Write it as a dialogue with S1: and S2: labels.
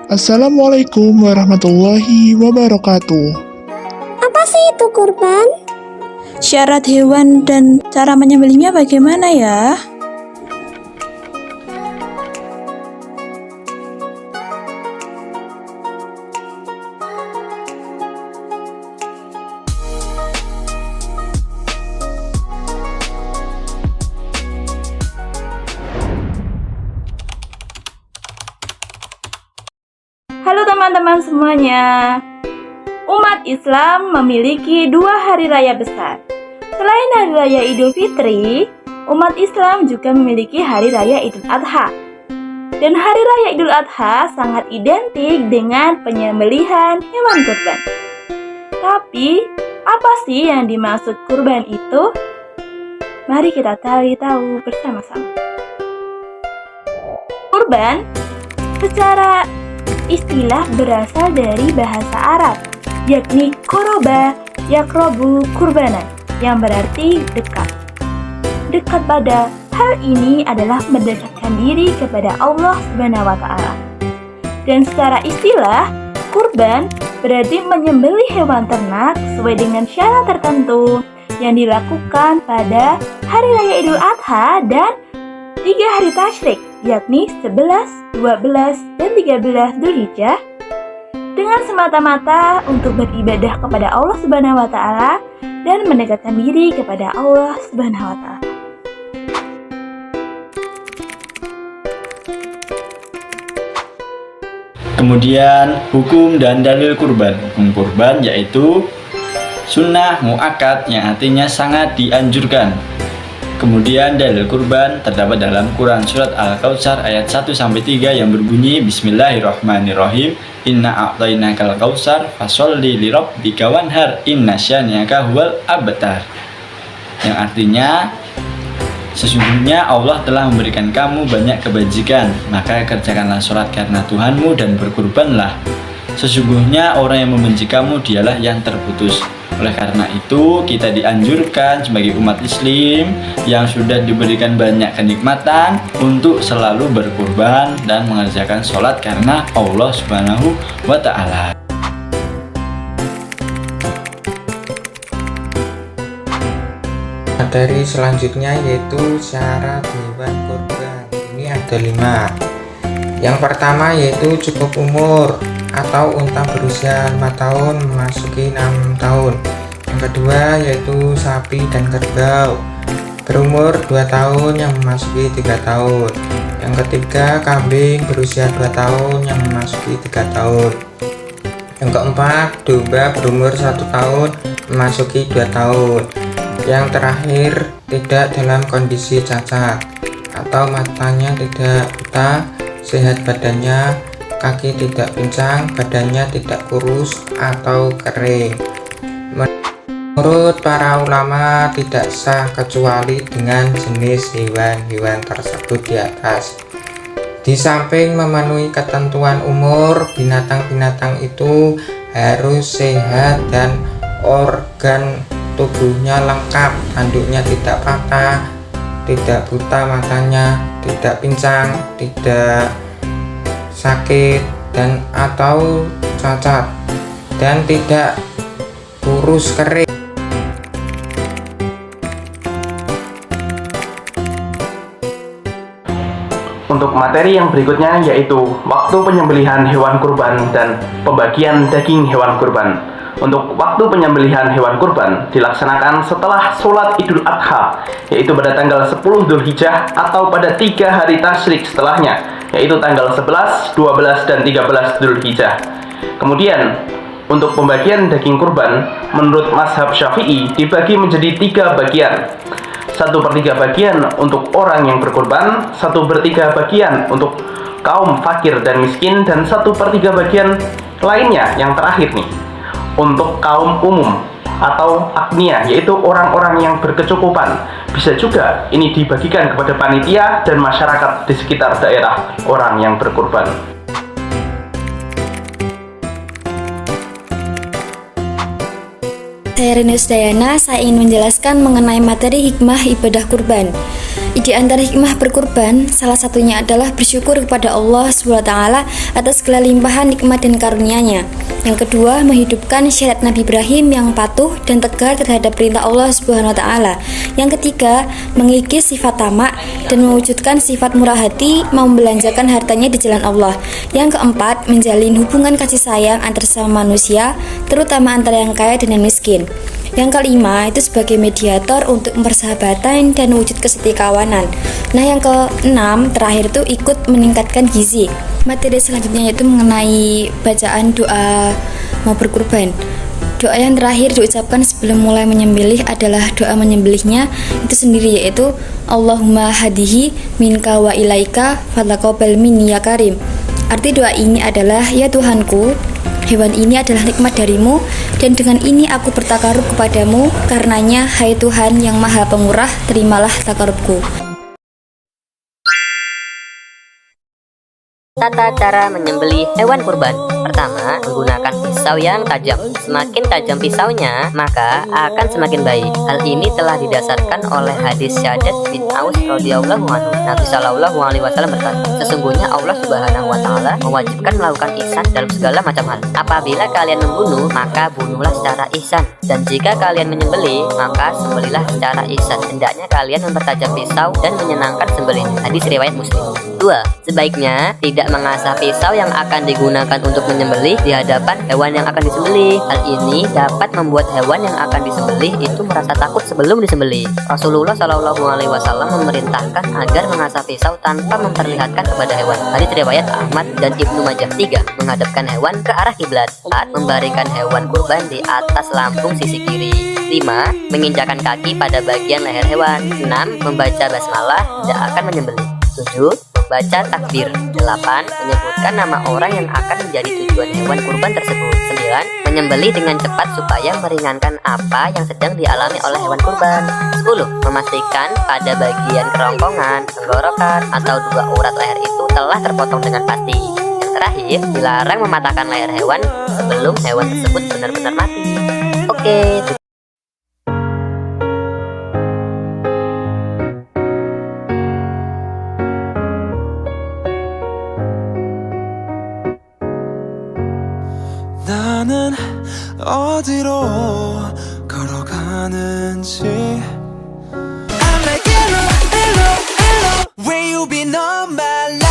S1: Assalamualaikum warahmatullahi wabarakatuh.
S2: Apa sih itu kurban?
S3: Syarat hewan dan cara menyembelihnya bagaimana ya?
S4: Halo teman-teman semuanya. Umat Islam memiliki 2 hari raya besar. Selain hari raya Idul Fitri, umat Islam juga memiliki hari raya Idul Adha. Dan hari raya Idul Adha sangat identik dengan penyembelihan hewan kurban. Tapi, apa sih yang dimaksud kurban itu? Mari kita cari tahu bersama-sama. Kurban secara istilah berasal dari bahasa Arab, yakni koroba, yakrobu, kurbanan, yang berarti dekat. Dekat pada hal ini adalah mendekatkan diri kepada Allah Subhanahu wa Ta'ala. Dan secara istilah, kurban berarti menyembelih hewan ternak sesuai dengan syarat tertentu yang dilakukan pada hari raya Idul Adha dan 3 hari tasyrik, yakni 11, 12, dan 13 Dzulhijjah, dengan semata-mata untuk beribadah kepada Allah Subhanahu wa Ta'ala dan mendekatkan diri kepada Allah Subhanahu wa Ta'ala.
S5: Kemudian hukum dan dalil kurban. Hukum kurban yaitu sunnah muakkad yang artinya sangat dianjurkan. Kemudian dalil kurban terdapat dalam Quran Surat Al-Kautsar ayat 1-3 yang berbunyi Bismillahirrahmanirrahim. Inna a'tainakal kautsar fasholli lirabbika wanhar inna syani'aka huwal abtar. Yang artinya sesungguhnya Allah telah memberikan kamu banyak kebajikan, maka kerjakanlah sholat karena Tuhanmu dan berkurbanlah. Sesungguhnya orang yang membenci kamu dialah yang terputus. Oleh karena itu, kita dianjurkan sebagai umat Muslim yang sudah diberikan banyak kenikmatan untuk selalu berkurban dan mengerjakan sholat karena Allah Subhanahu wa Ta'ala.
S6: Materi selanjutnya yaitu syarat hewan kurban. Ini ada 5. Yang pertama yaitu cukup umur atau unta berusia 5 tahun memasuki 6 tahun. Yang kedua yaitu sapi dan kerbau berumur 2 tahun yang memasuki 3 tahun. Yang ketiga kambing berusia 2 tahun yang memasuki 3 tahun. Yang keempat domba berumur 1 tahun memasuki 2 tahun. Yang terakhir tidak dalam kondisi cacat atau matanya tidak buta, sehat badannya, kaki tidak pincang, badannya tidak kurus atau kering. Menurut para ulama tidak sah kecuali dengan jenis hewan-hewan tersebut di atas. Di samping memenuhi ketentuan umur, binatang-binatang itu harus sehat dan organ tubuhnya lengkap, tanduknya tidak patah, tidak buta matanya, tidak pincang, tidak sakit dan atau cacat, dan tidak kurus kering.
S7: Untuk materi yang berikutnya yaitu waktu penyembelihan hewan kurban dan pembagian daging hewan kurban. Untuk waktu penyembelihan hewan kurban dilaksanakan setelah sholat Idul Adha, yaitu pada tanggal 10 Dzulhijjah atau pada 3 hari tasyrik setelahnya, yaitu tanggal 11, 12, dan 13 Dzulhijjah. Kemudian, untuk pembagian daging kurban, menurut mazhab Syafi'i dibagi menjadi 3 bagian. 1/3 bagian untuk orang yang berkurban, 1/3 bagian untuk kaum fakir dan miskin, dan 1/3 bagian lainnya yang terakhir nih untuk kaum umum atau agnia, yaitu orang-orang yang berkecukupan. Bisa juga ini dibagikan kepada panitia dan masyarakat di sekitar daerah orang yang berkurban.
S2: Saya Rinus Dayana, saya ingin menjelaskan mengenai materi hikmah ibadah kurban.
S8: Di antara hikmah berkurban, salah satunya adalah bersyukur kepada Allah SWT atas segala limpahan nikmat dan karunia-Nya. Yang kedua, menghidupkan syariat Nabi Ibrahim yang patuh dan tegar terhadap perintah Allah SWT. Yang ketiga, mengikis sifat tamak dan mewujudkan sifat murah hati, mau membelanjakan hartanya di jalan Allah. Yang keempat, menjalin hubungan kasih sayang antar sesama manusia, terutama antara yang kaya dan yang miskin. Yang kelima, itu sebagai mediator untuk persahabatan dan wujud kesetikawanan. Nah, yang keenam, terakhir itu ikut meningkatkan gizi. Materi selanjutnya yaitu mengenai bacaan doa mau berkurban. Doa yang terakhir diucapkan sebelum mulai menyembelih adalah doa menyembelihnya itu sendiri, yaitu Allahumma hadihi minka wa ilaika fataqabbal minni ya karim. Arti doa ini adalah, ya Tuhanku, hewan ini adalah nikmat darimu, dan dengan ini aku bertakarub kepadamu, karenanya, hai Tuhan yang maha pemurah, terimalah takarubku.
S9: Tata cara menyembelih hewan kurban. Pertama, menggunakan pisau yang tajam. Semakin tajam pisaunya, maka akan semakin baik. Hal ini telah didasarkan oleh hadis Syaddad bin Aus radhiyallahu anhu. Nabi sallallahu alaihi wasallam berkata, sesungguhnya Allah Subhanahu wa taala mewajibkan melakukan ihsan dalam segala macam hal. Apabila kalian membunuh, maka bunuhlah secara ihsan. Dan jika kalian menyembelih, maka sembelihlah secara ihsan. Hendaknya kalian mempertajam pisau dan menyenangkan sembelihnya. Hadis riwayat Muslim. 2. Sebaiknya tidak mengasah pisau yang akan digunakan untuk menyembelih di hadapan hewan yang akan disembelih. Hal ini dapat membuat hewan yang akan disembelih itu merasa takut sebelum disembelih. Rasulullah Shallallahu Alaihi Wasallam memerintahkan agar mengasah pisau tanpa memperlihatkan kepada hewan. Hadits riwayat Ahmad dan Ibnu Majah. 3. Menghadapkan hewan ke arah kiblat saat membarikan hewan kurban di atas lambung sisi kiri. 5. Menginjakan kaki pada bagian leher hewan. 6. Membaca basmalah tidak akan menyembelih. 7. Baca takbir. 8. Menyebutkan nama orang yang akan menjadi tujuan hewan kurban tersebut. 9. Menyembelih dengan cepat supaya meringankan apa yang sedang dialami oleh hewan kurban. 10. Memastikan pada bagian kerongkongan, tenggorokan, atau dua urat leher itu telah terpotong dengan pasti. Yang terakhir, dilarang mematahkan leher hewan sebelum hewan tersebut benar-benar mati. Oke.
S10: 나는 어디로 걸어가는지 I'm like hello, hello, hello, where you been all my life.